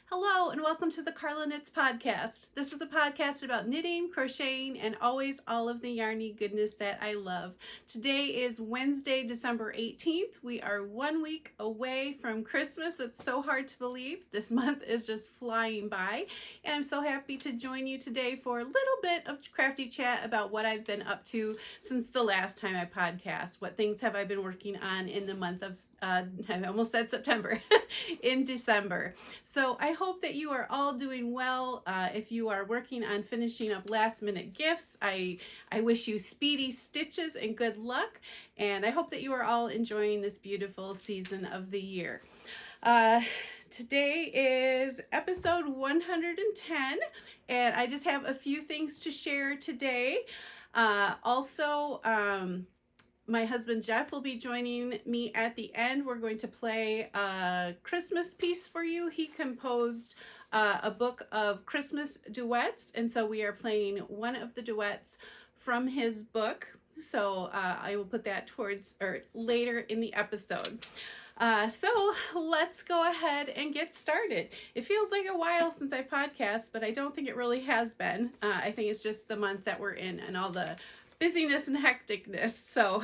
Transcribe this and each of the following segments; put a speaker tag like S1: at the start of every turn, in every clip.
S1: Hello and welcome to the Carla Knits podcast. This is a podcast about knitting, crocheting, and always all of the yarny goodness that I love. Today is Wednesday, December 18th. We are 1 week away from Christmas. It's so hard to believe. This month is just flying by, and I'm so happy to join you today for a little bit of crafty chat about what I've been up to since the last time I podcast. What things have I been working on in the month of, I almost said September, in December. So I hope that you are all doing well. If you are working on finishing up last minute gifts, I wish you speedy stitches and good luck. And I hope that you are all enjoying this beautiful season of the year. Today is episode 110, and I just have a few things to share today. My husband Jeff will be joining me at the end. We're going to play a Christmas piece for you. He composed a book of Christmas duets, and so we are playing one of the duets from his book. So I will put that later in the episode. So let's go ahead and get started. It feels like a while since I podcast, but I don't think it really has been. I think it's just the month that we're in and all the busyness and hecticness. So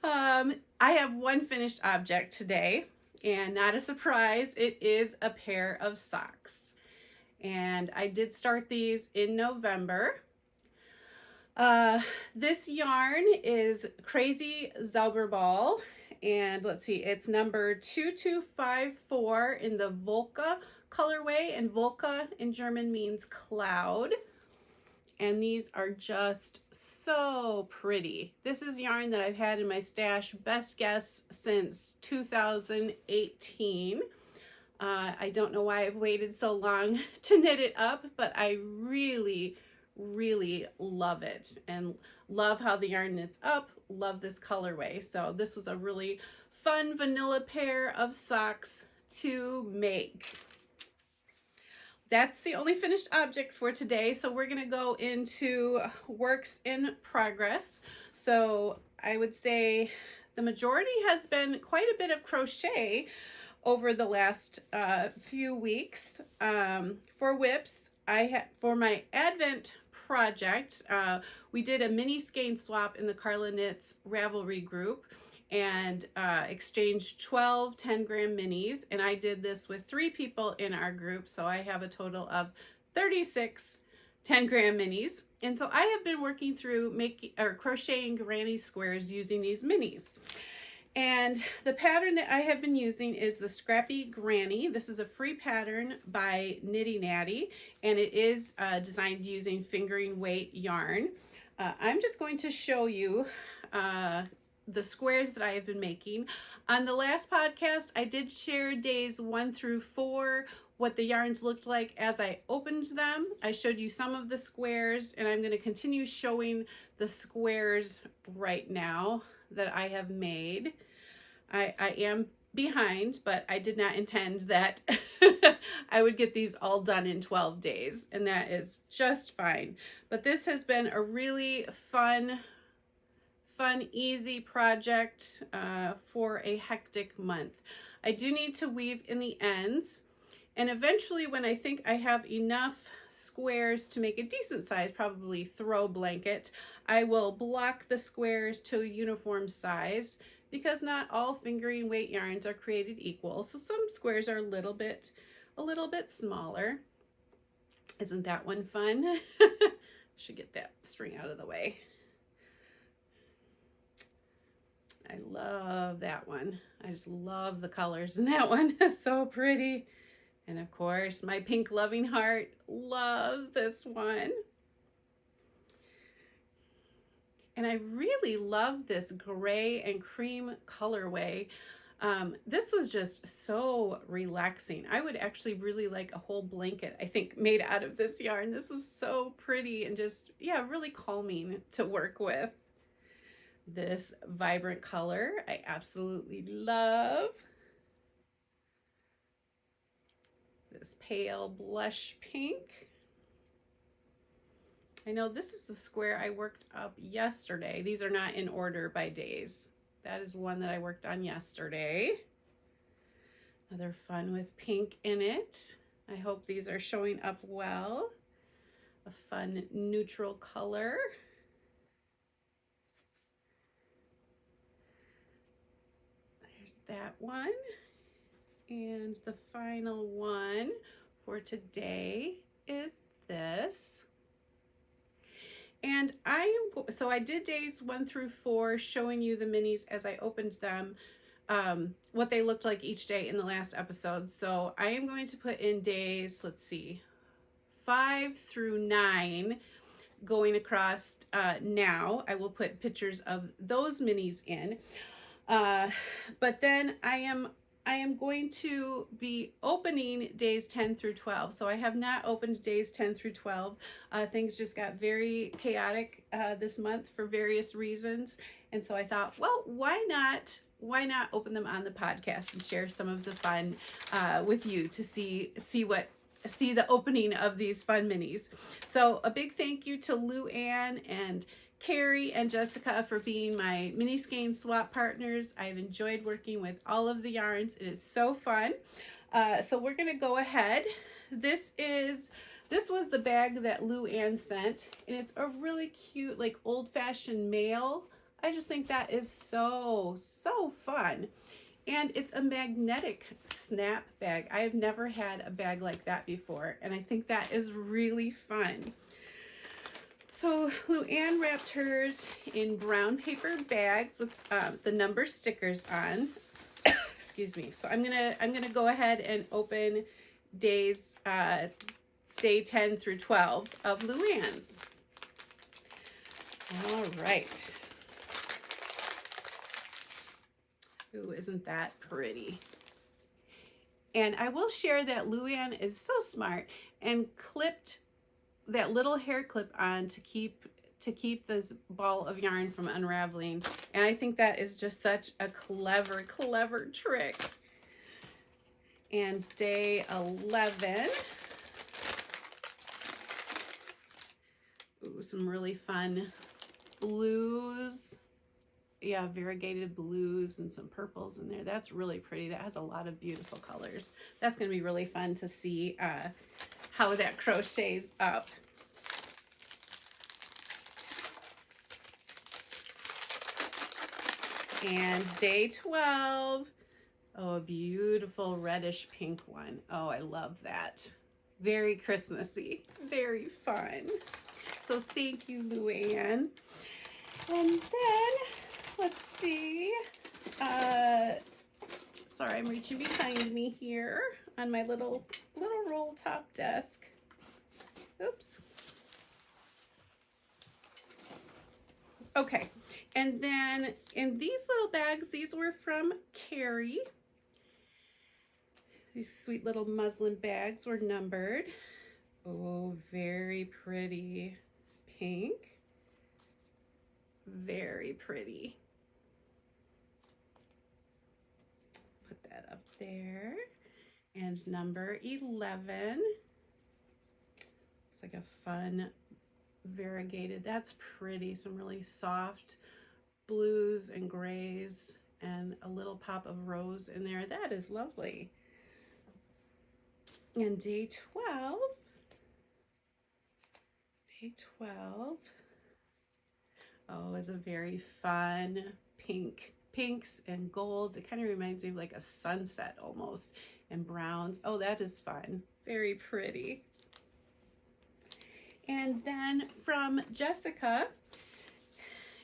S1: I have one finished object today, and not a surprise, it is a pair of socks. And I did start these in November. This yarn is Crazy Zauberball, and let's see, it's number 2254 in the Wolke colorway, and Wolke in German means cloud. And these are just so pretty. This is yarn that I've had in my stash, best guess, since 2018. I don't know why I've waited so long to knit it up, but I really, really love it and love how the yarn knits up, love this colorway. So this was a really fun vanilla pair of socks to make. That's the only finished object for today, so we're going to go into works in progress. So I would say the majority has been quite a bit of crochet over the last few weeks. For whips, for my Advent project, we did a mini skein swap in the Carla Knits Ravelry group and exchanged 12 10-gram minis, and I did this with 3 people in our group, so I have a total of 36 10-gram minis. And so I have been working through crocheting granny squares using these minis. And the pattern that I have been using is the Scrappy Granny. This is a free pattern by Natty, and it is designed using fingering weight yarn. I'm just going to show you the squares that I have been making. On the last podcast, I did share days 1 through 4, what the yarns looked like as I opened them. I showed you some of the squares, and I'm going to continue showing the squares right now that I have made. I am behind, but I did not intend that I would get these all done in 12 days, and that is just fine. But this has been a really fun, easy project for a hectic month. I do need to weave in the ends, and eventually when I think I have enough squares to make a decent size, probably throw blanket, I will block the squares to a uniform size, because not all fingering weight yarns are created equal. So some squares are a little bit smaller. Isn't that one fun? Should get that string out of the way. I love that one. I just love the colors in that one. It's so pretty. And of course, my pink loving heart loves this one. And I really love this gray and cream colorway. This was just so relaxing. I would actually really like a whole blanket, I think, made out of this yarn. This was so pretty and just, yeah, really calming to work with. This vibrant color I absolutely love. This pale blush pink. I know this is the square I worked up yesterday. These are not in order by days. That is one that I worked on yesterday. Another fun with pink in it. I hope these are showing up well. A fun neutral color. There's that one. And the final one for today is this. And so I did days 1 through 4 showing you the minis as I opened them, what they looked like each day in the last episode. So I am going to put in days, let's see, 5 through 9 going across now. I will put pictures of those minis in. But then I am going to be opening days 10 through 12. So I have not opened days 10 through 12. Things just got very chaotic this month for various reasons. And so I thought, well, why not open them on the podcast and share some of the fun with you to see the opening of these fun minis. So a big thank you to Luann and Carrie and Jessica for being my mini skein swap partners. I've enjoyed working with all of the yarns. It is so fun. So we're gonna go ahead. This was the bag that Luann sent, and it's a really cute, like old-fashioned mail. I just think that is so fun. And it's a magnetic snap bag. I have never had a bag like that before, and I think that is really fun. So Luann wrapped hers in brown paper bags with the number stickers on. Excuse me. So I'm gonna go ahead and open days day 10 through 12 of Luann's. All right. Ooh, isn't that pretty? And I will share that Luann is so smart and clipped that little hair clip on to keep this ball of yarn from unraveling. And I think that is just such a clever trick. And day 11. Ooh, some really fun blues. Yeah, variegated blues and some purples in there. That's really pretty. That has a lot of beautiful colors. That's going to be really fun to see how that crochets up. And day 12. Oh, a beautiful reddish pink one. Oh, I love that. Very Christmassy. Very fun. So thank you, Luann. And then, let's see. Sorry, I'm reaching behind me here on my little roll top desk. Oops. Okay, and then in these little bags, these were from Carrie. These sweet little muslin bags were numbered. Oh, very pretty pink. Very pretty. Put that up there. And number 11. It's like a fun variegated. That's pretty. Some really soft blues and grays and a little pop of rose in there. That is lovely. And day 12. Day 12. Oh, is a very fun pinks and golds. It kind of reminds me of like a sunset almost, and browns. Oh, that is fun. Very pretty. And then from Jessica,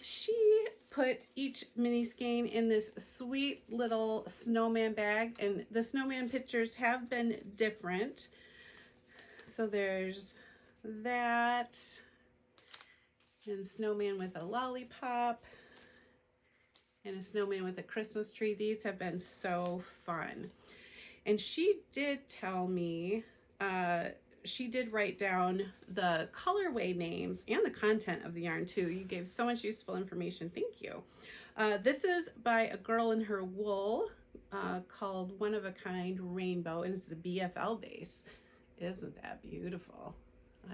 S1: she put each mini skein in this sweet little snowman bag, and the snowman pictures have been different. So there's that, and snowman with a lollipop, and a snowman with a Christmas tree. These have been so fun. And she did tell me, she did write down the colorway names and the content of the yarn too. You gave so much useful information. Thank you. This is by a girl in her wool called One of a Kind Rainbow, and it's a BFL base. Isn't that beautiful?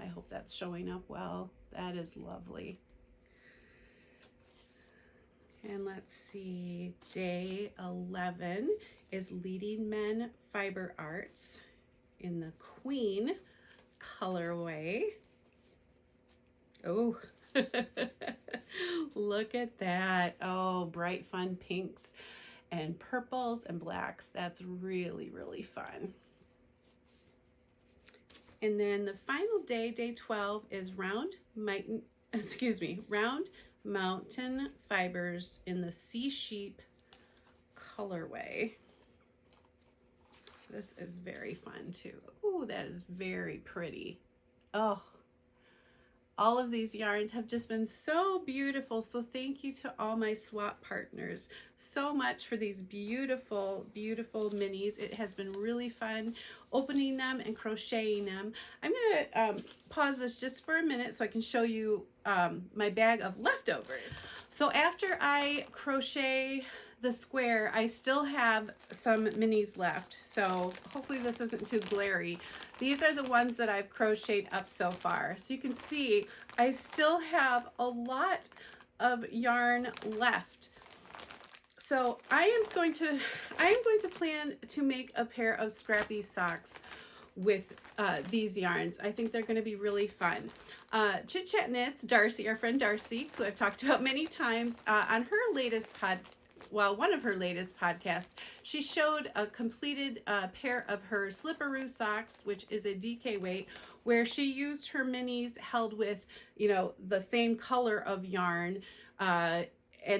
S1: I hope that's showing up well. That is lovely. And let's see, day 11 is Leading Men Fiber Arts in the Queen colorway. Oh, look at that. Oh, bright, fun pinks and purples and blacks. That's really, really fun. And then the final day, day 12, is Round Mountain Fibers in the Sea Sheep colorway. This is very fun too. Oh, that is very pretty. Oh, all of these yarns have just been so beautiful. So thank you to all my swap partners so much for these beautiful, beautiful minis. It has been really fun opening them and crocheting them. I'm gonna pause this just for a minute so I can show you my bag of leftovers. So after I crochet the square, I still have some minis left. So hopefully this isn't too glary. These are the ones that I've crocheted up so far. So you can see I still have a lot of yarn left. So I am going to plan to make a pair of Scrappy socks with these yarns. I think they're going to be really fun. Chit Chat Knits, Darcy, our friend Darcy, who I've talked about many times on her latest one of her latest podcasts, she showed a completed pair of her slipperoo socks, which is a DK weight, where she used her minis held with, you know, the same color of yarn, and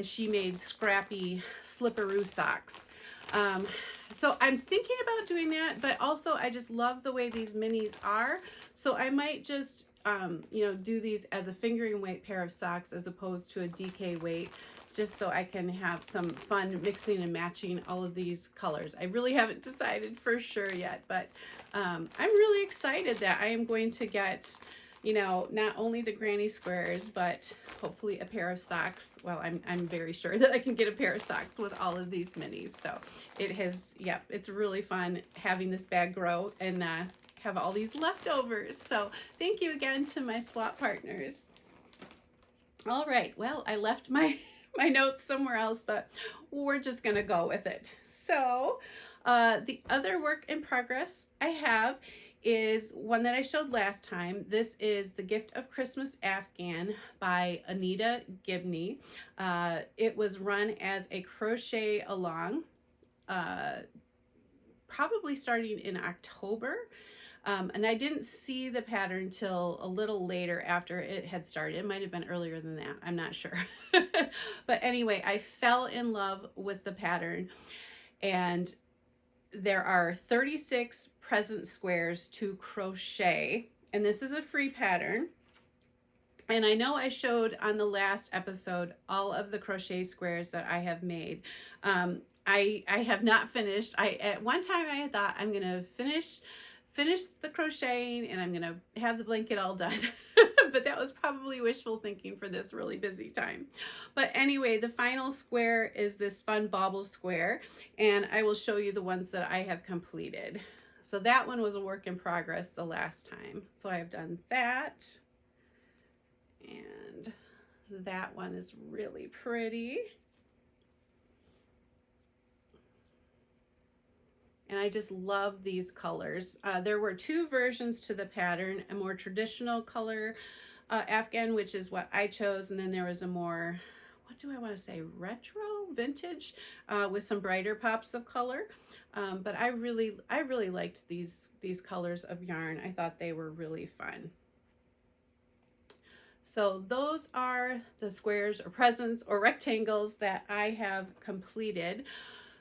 S1: she made Scrappy slipperoo socks. So I'm thinking about doing that, but also I just love the way these minis are. So I might just, you know, do these as a fingering weight pair of socks as opposed to a DK weight, just so I can have some fun mixing and matching all of these colors. I really haven't decided for sure yet, but I'm really excited that I am going to get, you know, not only the granny squares, but hopefully a pair of socks. Well, I'm very sure that I can get a pair of socks with all of these minis. So it has, yep, it's really fun having this bag grow and have all these leftovers. So thank you again to my swap partners. All right, well, I left my notes somewhere else, but we're just gonna go with it. So the other work in progress I have is one that I showed last time. This is the Gift of Christmas Afghan by Anita Gibney. It was run as a crochet along, probably starting in October. And I didn't see the pattern till a little later after it had started. It might have been earlier than that. I'm not sure. But anyway, I fell in love with the pattern. And there are 36 present squares to crochet. And this is a free pattern. And I know I showed on the last episode all of the crochet squares that I have made. I have not finished. At one time I thought I'm going to finish the crocheting and I'm gonna have the blanket all done. But that was probably wishful thinking for this really busy time. But anyway, the final square is this fun bauble square, and I will show you the ones that I have completed. So that one was a work in progress the last time. So I have done that, and that one is really pretty. And I just love these colors. There were two versions to the pattern, a more traditional color Afghan, which is what I chose, and then there was a more, what do I want to say, retro, vintage, with some brighter pops of color. But I really liked these colors of yarn. I thought they were really fun. So those are the squares or presents or rectangles that I have completed.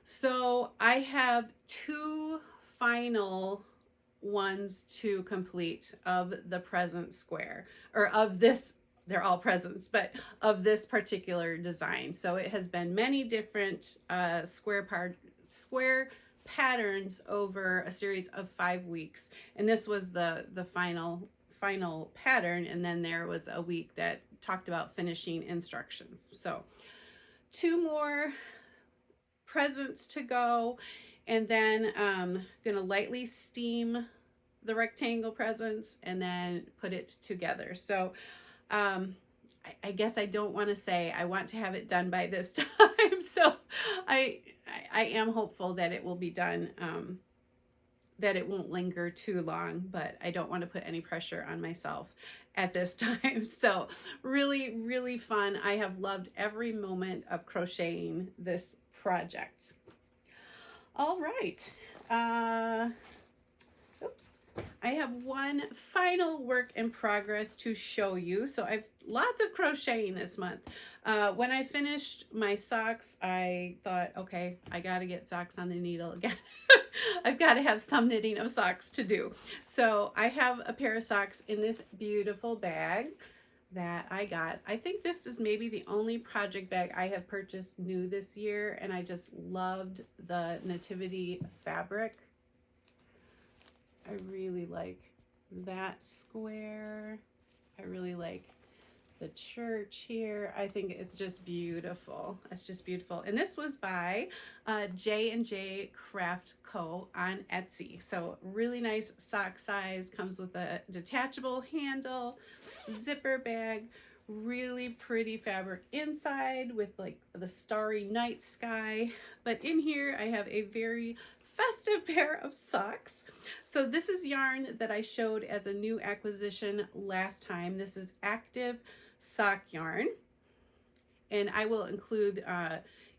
S1: So I have two final ones to complete of the present square, or of this, they're all presents, but of this particular design. So it has been many different square patterns over a series of 5 weeks. And this was the final pattern. And then there was a week that talked about finishing instructions. So 2 more presents to go, and then gonna lightly steam the rectangle presents and then put it together. So I guess I don't want to say I want to have it done by this time. So I am hopeful that it will be done, that it won't linger too long, but I don't want to put any pressure on myself at this time. So really, really fun. I have loved every moment of crocheting this project. All right. Oops. I have one final work in progress to show you. So I've lots of crocheting this month. When I finished my socks, I thought, okay, I got to get socks on the needle again. I've got to have some knitting of socks to do. So I have a pair of socks in this beautiful bag that I got. I think this is maybe the only project bag I have purchased new this year, and I just loved the nativity fabric. I really like that square. I really like the church here. I think it's just beautiful. It's just beautiful. And this was by J&J Craft Co. on Etsy. So really nice sock size, comes with a detachable handle, zipper bag, really pretty fabric inside with like the starry night sky. But in here I have a very festive pair of socks. So this is yarn that I showed as a new acquisition last time. This is Aktiv sock yarn, and I will include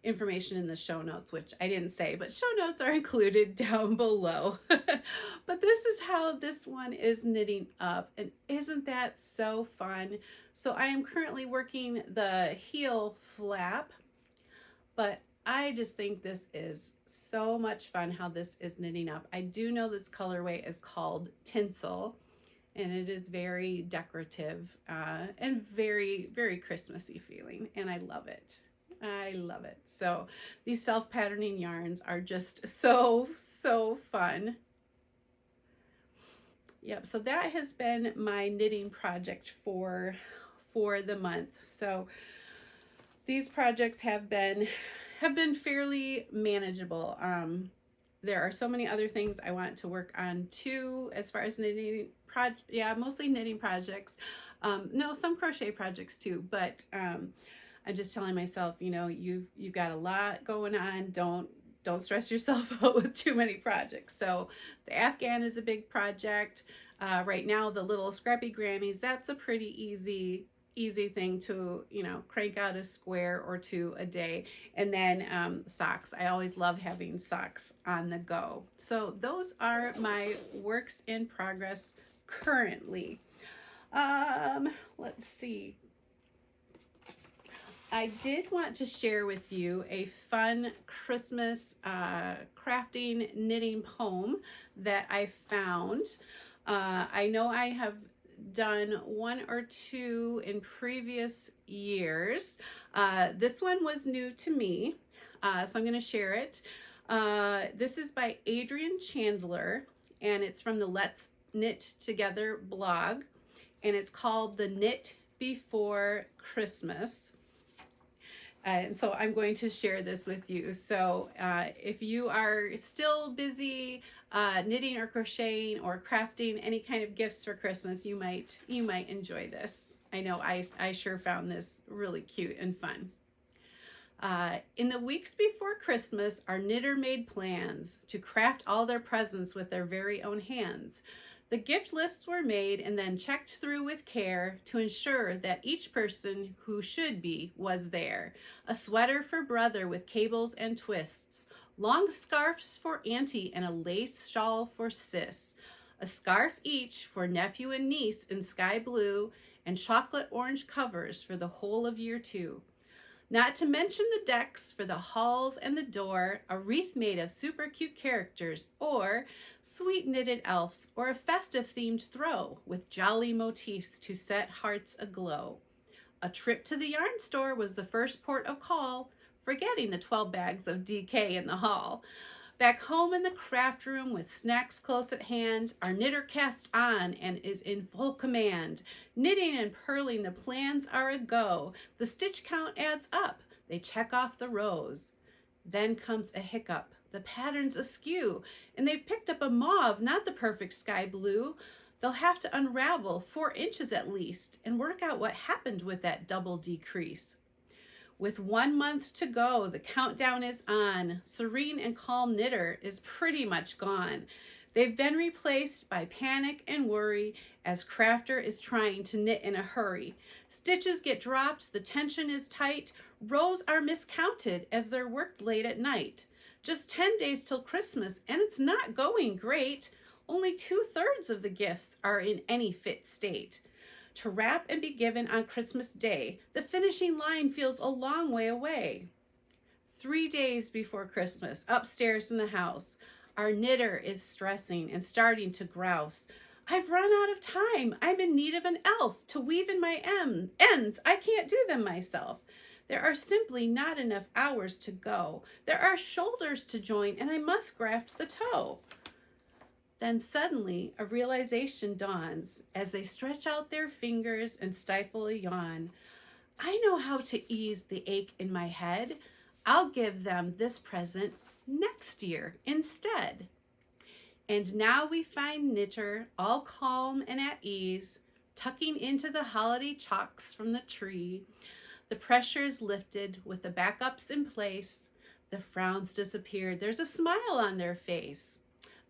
S1: information in the show notes, which I didn't say, but show notes are included down below. But this is how this one is knitting up, and isn't that so fun? So I am currently working the heel flap, but I just think this is so much fun how this is knitting up. I do know this colorway is called Tinsel, and it is very decorative and very, very Christmassy feeling, and I love it. I love it. So these self-patterning yarns are just so, so fun. Yep, so that has been my knitting project for the month. So these projects have been fairly manageable. There are so many other things I want to work on too, as far as knitting mostly knitting projects. No, some crochet projects too, but I'm just telling myself, you know, you've got a lot going on. Don't stress yourself out with too many projects. So the Afghan is a big project. Right now, the little Scrappy Grannies, that's a pretty easy thing to, you know, crank out a square or two a day. And then socks. I always love having socks on the go. So those are my works in progress currently. Let's see. I did want to share with you a fun Christmas crafting knitting poem that I found. I know I have done one or two in previous years. This one was new to me, so I'm going to share it. This is by Adrian Chandler, and it's from the Let's Knit Together blog, and it's called The Knit Before Christmas. And so I'm going to share this with you. So if you are still busy knitting or crocheting or crafting any kind of gifts for Christmas, you might enjoy this. I know I sure found this really cute and fun. In the weeks before Christmas, our knitter made plans to craft all their presents with their very own hands. The gift lists were made and then checked through with care to ensure that each person who should be was there. A sweater for brother with cables and twists, long scarves for auntie and a lace shawl for sis, a scarf each for nephew and niece in sky blue, and chocolate orange covers for the whole of year 2. Not to mention the decks for the halls and the door, a wreath made of super cute characters, or sweet knitted elves, or a festive themed throw with jolly motifs to set hearts aglow. A trip to the yarn store was the first port of call, forgetting the 12 bags of DK in the hall. Back home in the craft room with snacks close at hand, our knitter casts on and is in full command. Knitting and purling, the plans are a go. The stitch count adds up. They check off the rows. Then comes a hiccup. The pattern's askew, and they've picked up a mauve, not the perfect sky blue. They'll have to unravel 4 inches at least and work out what happened with that double decrease. With 1 month to go, the countdown is on. Serene and calm knitter is pretty much gone. They've been replaced by panic and worry as crafter is trying to knit in a hurry. Stitches get dropped, the tension is tight, rows are miscounted as they're worked late at night. Just 10 days till Christmas and it's not going great. Only 2/3 of the gifts are in any fit state. To wrap and be given on Christmas Day, the finishing line feels a long way away. 3 days before Christmas, upstairs in the house, our knitter is stressing and starting to grouse. I've run out of time. I'm in need of an elf to weave in my ends. I can't do them myself. There are simply not enough hours to go. There are shoulders to join and I must graft the toe. Then suddenly a realization dawns as they stretch out their fingers and stifle a yawn. I know how to ease the ache in my head. I'll give them this present next year instead. And now we find knitter all calm and at ease, tucking into the holiday chalks from the tree. The pressure is lifted with the backups in place. The frowns disappeared. There's a smile on their face.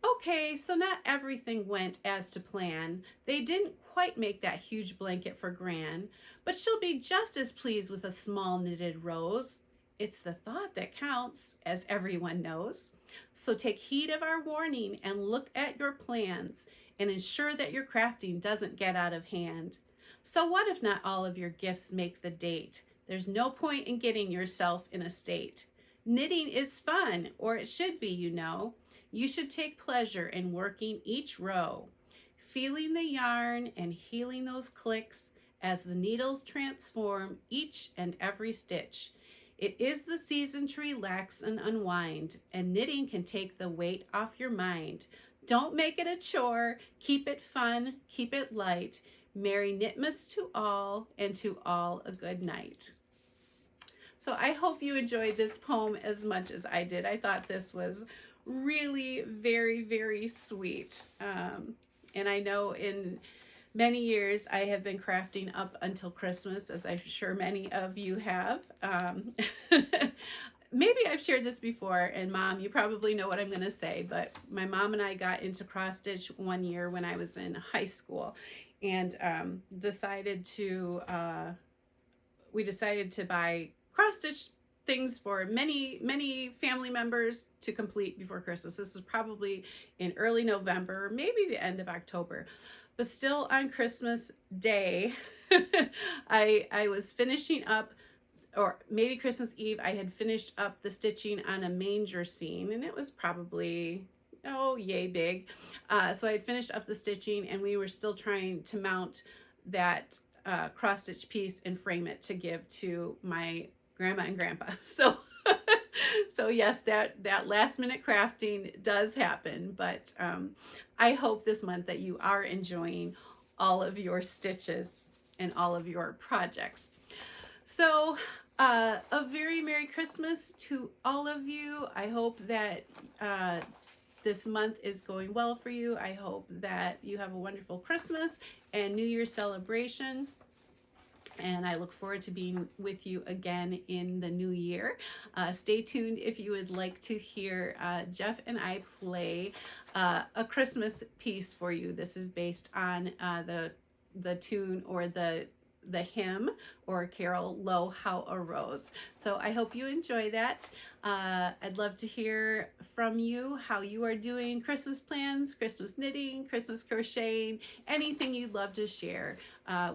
S1: Okay, so not everything went as to plan. They didn't quite make that huge blanket for Gran, but she'll be just as pleased with a small knitted rose. It's the thought that counts, as everyone knows. So take heed of our warning and look at your plans and ensure that your crafting doesn't get out of hand. So what if not all of your gifts make the date? There's no point in getting yourself in a state. Knitting is fun, or it should be, you know. You should take pleasure in working each row, feeling the yarn and healing those clicks as the needles transform each and every stitch. It is the season to relax and unwind, and knitting can take the weight off your mind. Don't make it a chore, keep it fun, keep it light. Merry Knitmas to all, and to all a good night. So I hope you enjoyed this poem as much as I did. I thought this was really very, very sweet. And I know in many years I have been crafting up until Christmas, as I'm sure many of you have. Maybe I've shared this before, and Mom, you probably know what I'm going to say, but my mom and I got into cross stitch one year when I was in high school, and decided to buy cross stitch things for many family members to complete before Christmas. This was probably in early November, maybe the end of October, but still on Christmas Day, I was finishing up, or maybe Christmas Eve, I had finished up the stitching on a manger scene, and it was probably, oh, yay big. So I had finished up the stitching, and we were still trying to mount that cross stitch piece and frame it to give to my grandma and grandpa. So so yes, that last minute crafting does happen, but I hope this month that you are enjoying all of your stitches and all of your projects. So a very Merry Christmas to all of you. I hope that this month is going well for you. I hope that you have a wonderful Christmas and New Year celebration. And I look forward to being with you again in the new year. Stay tuned if you would like to hear Jeff and I play a Christmas piece for you. This is based on the tune or the hymn or carol, Lo, How a Rose. So I hope you enjoy that. I'd love to hear from you how you are doing Christmas plans, Christmas knitting, Christmas crocheting, anything you'd love to share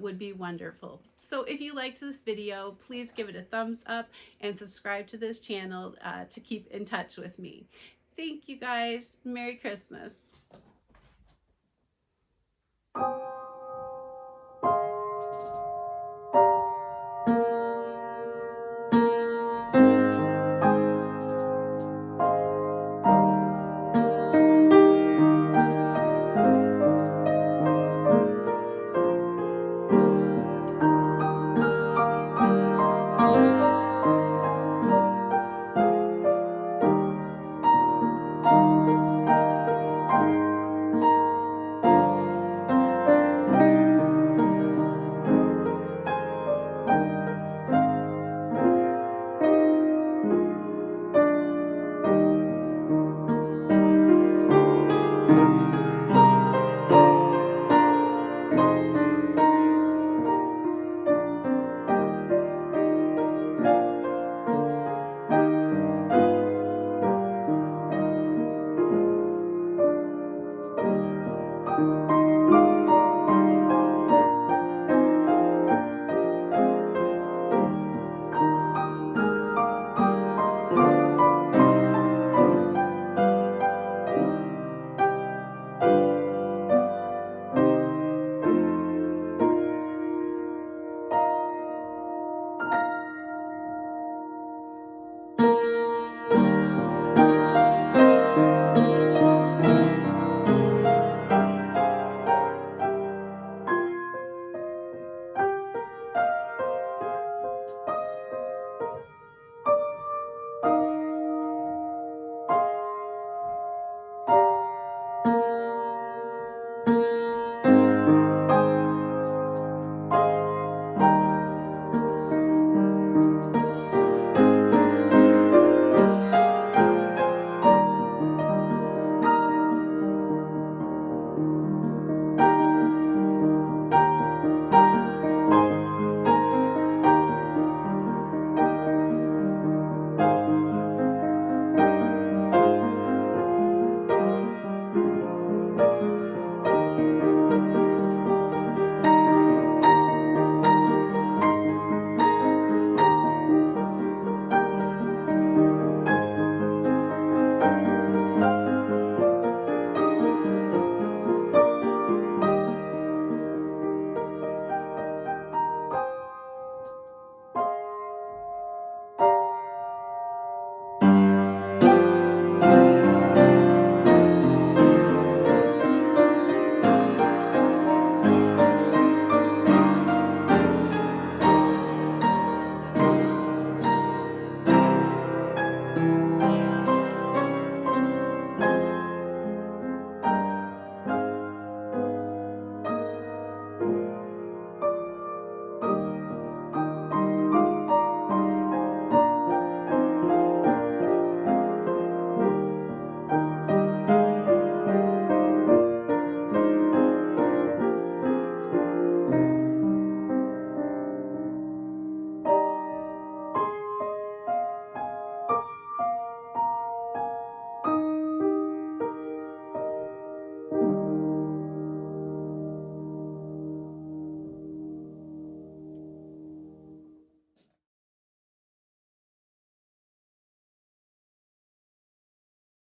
S1: would be wonderful. So if you liked this video, please give it a thumbs up and subscribe to this channel to keep in touch with me. Thank you guys. Merry Christmas.